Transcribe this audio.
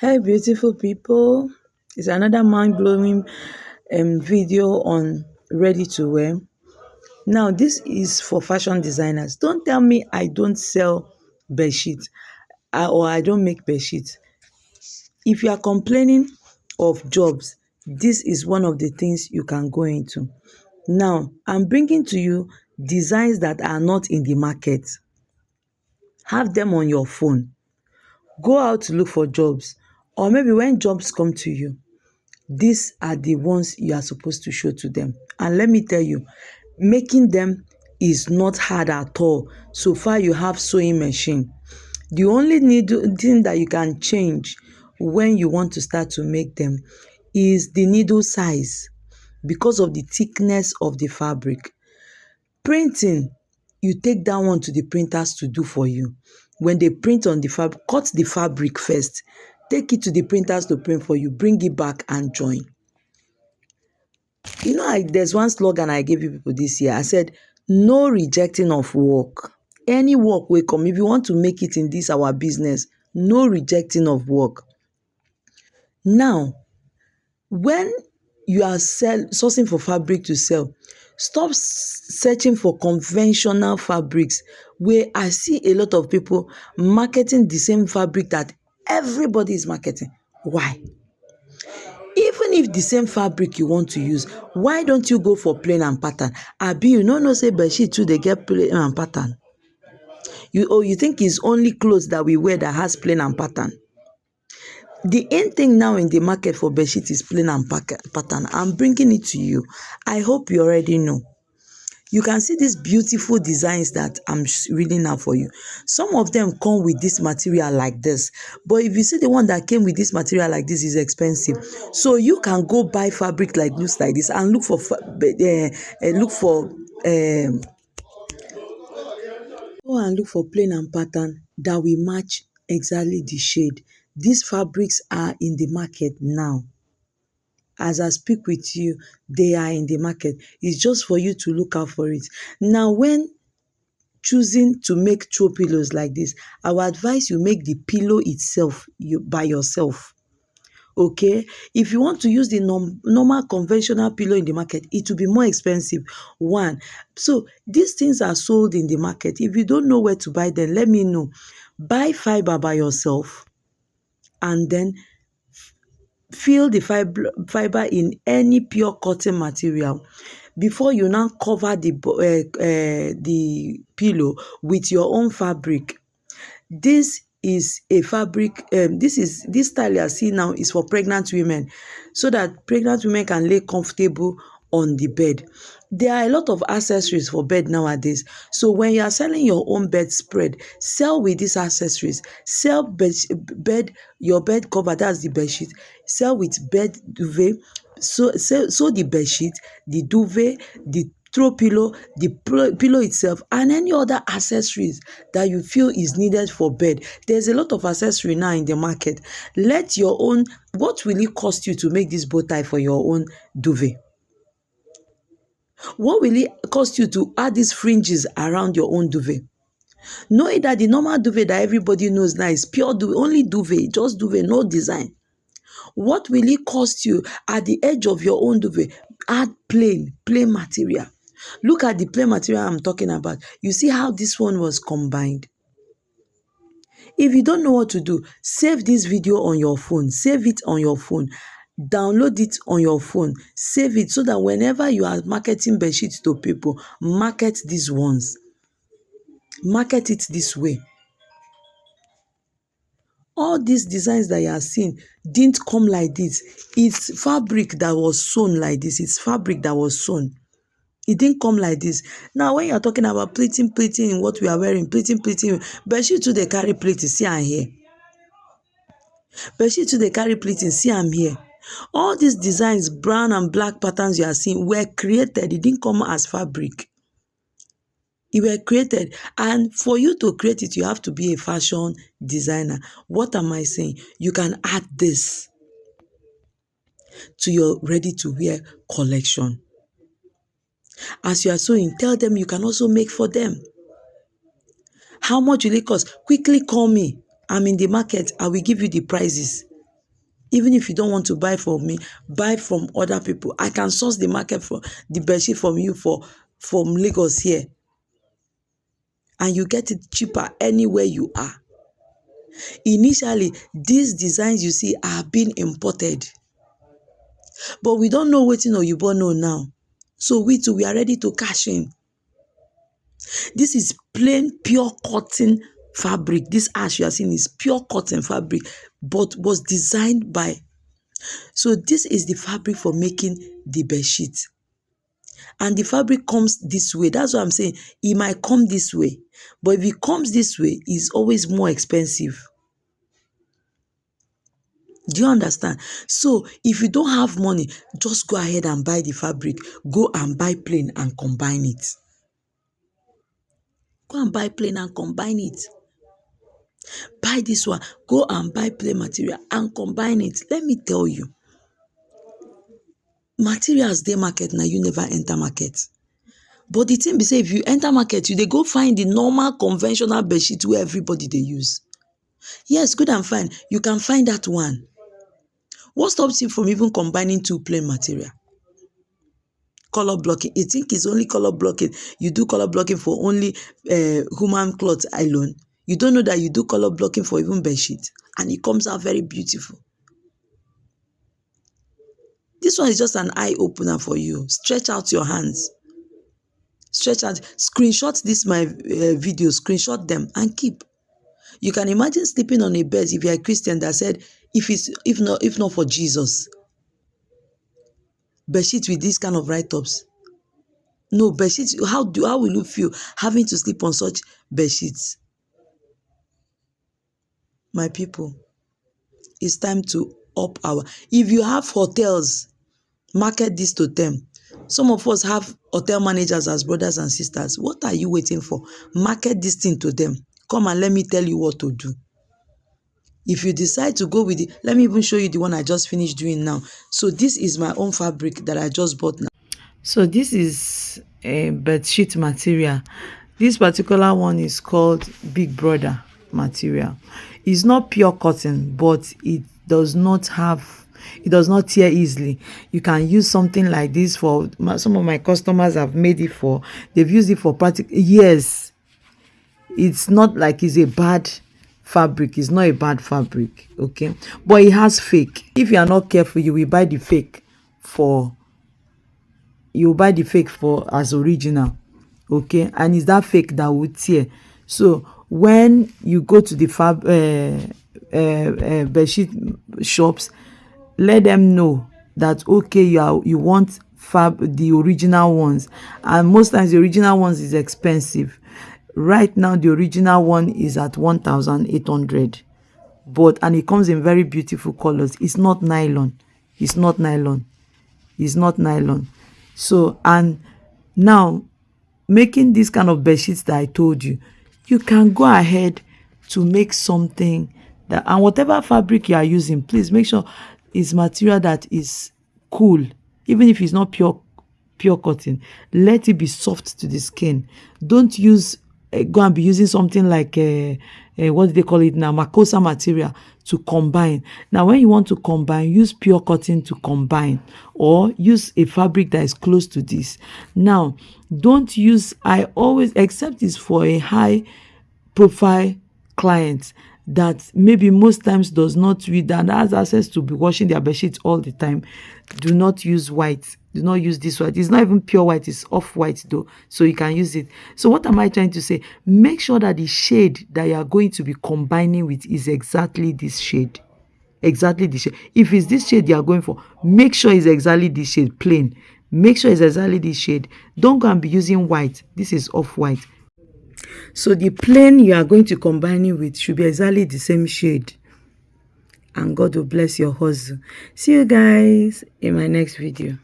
Hey, beautiful people. It's another mind blowing video on ready to wear. Now, this is for fashion designers. Don't tell me I don't sell bedsheet or I don't make bedsheet. If you are complaining of jobs, this is one of the things you can go into. Now, I'm bringing to you designs that are not in the market. Have them on your phone. Go out to look for jobs, or maybe when jobs come to you, these are the ones you are supposed to show to them. And let me tell you, making them is not hard at all. So far you have sewing machine. The only thing that you can change when you want to start to make them is the needle size because of the thickness of the fabric. Printing, you take that one to the printers to do for you. When they print on the fabric, cut the fabric first, take it to the printers to print for you, bring it back and join. There's one slogan I gave you people this year. I said, no rejecting of work. Any work will come. If you want to make it in this our business, no rejecting of work. Now, when you are sourcing for fabric to sell, stop searching for conventional fabrics where I see a lot of people marketing the same fabric that everybody is marketing. Why? Even if the same fabric you want to use, why don't you go for plain and pattern? Abi you no know say bedsheet too dey get plain and pattern? You think it's only clothes that we wear that has plain and pattern? The in thing now in the market for bedsheet is plain and pattern. I'm bringing it to you. I hope you already know. You can see these beautiful designs that I'm reading now for you. Some of them come with this material like this. But if you see the one that came with this material like this is expensive. So you can go buy fabric looks like this and look for plain and pattern that will match exactly the shade. These fabrics are in the market now. As I speak with you, they are in the market. It's just for you to look out for it. Now, when choosing to make throw pillows like this, I would advise you make the pillow itself by yourself. Okay, if you want to use the normal conventional pillow in the market, it will be more expensive. One, so these things are sold in the market. If you don't know where to buy them, let me know. Buy fiber by yourself and then fill the fiber in any pure cotton material before you now cover the pillow with your own fabric. This is a fabric, this style you are seeing now is for pregnant women, so that pregnant women can lay comfortable on the bed. There are a lot of accessories for bed nowadays. So when you are selling your own bedspread, sell with these accessories. Sell your bed cover, that's the bed sheet. Sell with bed duvet. So the bed sheet, the duvet, the throw pillow, the pillow itself, and any other accessories that you feel is needed for bed. There's a lot of accessory now in the market. Let your own, what will it cost you to make this bow tie for your own duvet? What will it cost you to add these fringes around your own duvet? Knowing that the normal duvet that everybody knows now is pure duvet, only duvet, just duvet, no design. What will it cost you at the edge of your own duvet? Add plain material. Look at the plain material I'm talking about. You see how this one was combined? If you don't know what to do, save this video on your phone. Save it on your phone. Download it on your phone. Save it so that whenever you are marketing bedsheets to people, market these ones. Market it this way. All these designs that you are seeing didn't come like this. It's fabric that was sewn like this. It's fabric that was sewn. It didn't come like this. Now, when you're talking about pleating in what we are wearing, pleating, bedsheet too, they carry pleating, see I'm here. Bedsheet too, they carry pleating, see I'm here. All these designs, brown and black patterns you are seeing were created. It didn't come as fabric. It were created. And for you to create it, you have to be a fashion designer. What am I saying? You can add this to your ready-to-wear collection. As you are sewing, tell them you can also make for them. How much will it cost? Quickly call me. I'm in the market. I will give you the prices. Even if you don't want to buy from me, buy from other people. I can source the market for the bedsheet from you from Lagos here. And you get it cheaper anywhere you are. Initially, these designs you see are being imported. But we don't know wetin Oyibo know now. So we too, we are ready to cash in. This is plain pure cotton fabric. This ash you are seeing is pure cotton fabric, but was designed by. So this is the fabric for making the bedsheet. And the fabric comes this way. That's what I'm saying. It might come this way. But if it comes this way, it's always more expensive. Do you understand? So if you don't have money, just go ahead and buy the fabric. Go and buy plain and combine it. Go and buy plain and combine it. Buy this one. Go and buy plain material and combine it. Let me tell you. Materials dey market na you never enter market. But the thing be say, if you enter market, you dey go find the normal conventional bedsheet wey everybody dey use. Yes, good and fine. You can find that one. What stops you from even combining two plain material? Color blocking. You think it's only color blocking? You do color blocking for only human cloth alone. You don't know that you do color blocking for even bedsheet, and it comes out very beautiful. This one is just an eye opener for you. Stretch out your hands. Stretch out. Screenshot this my video. Screenshot them and keep. You can imagine sleeping on a bed if you're a Christian that said, if not for Jesus, bedsheet with this kind of write-ups. No, bedsheets. How will you feel having to sleep on such bedsheets? My people, it's time to up our. If you have hotels, market this to them. Some of us have hotel managers as brothers and sisters. What are you waiting for? Market this thing to them. Come and let me tell you what to do. If you decide to go with it, let me even show you the one I just finished doing now. So this is my own fabric that I just bought now. So this is a bedsheet material. This particular one is called Big Brother material. It's not pure cotton, but it does not tear easily. You can use something like this for some of my customers have made it for. They've used it for practical years. It's not like it's a bad fabric. It's not a bad fabric, okay? But it has fake. If you are not careful, you will buy the fake for as original, okay? And it's that fake that will tear. So when you go to the bedsheet shops, let them know that okay, you want the original ones, and most times the original ones is expensive. Right now the original one is at 1,800, and it comes in very beautiful colors. It's not nylon. So, and now making this kind of bedsheets that I told you, you can go ahead to make something that, and whatever fabric you are using, please make sure it's material that is cool. Even if it's not pure cotton, let it be soft to the skin. Don't use go and be using something like what do they call it now, makosa material to combine. Now when you want to combine, use pure cotton to combine, or use a fabric that is close to this. Now don't use, I always, except it's for a high profile client that maybe most times does not read and has access to be washing their bedsheets all the time, do not use white. Do not use this white. It's not even pure white, it's off-white though, so you can use it. So what am I trying to say? Make sure that the shade that you are going to be combining with is exactly this shade. Exactly this shade. If it's this shade you are going for, make sure it's exactly this shade, plain. Make sure it's exactly this shade. Don't go and be using white. This is off-white. So the plain you are going to combine it with should be exactly the same shade. And God will bless your hustle. See you guys in my next video.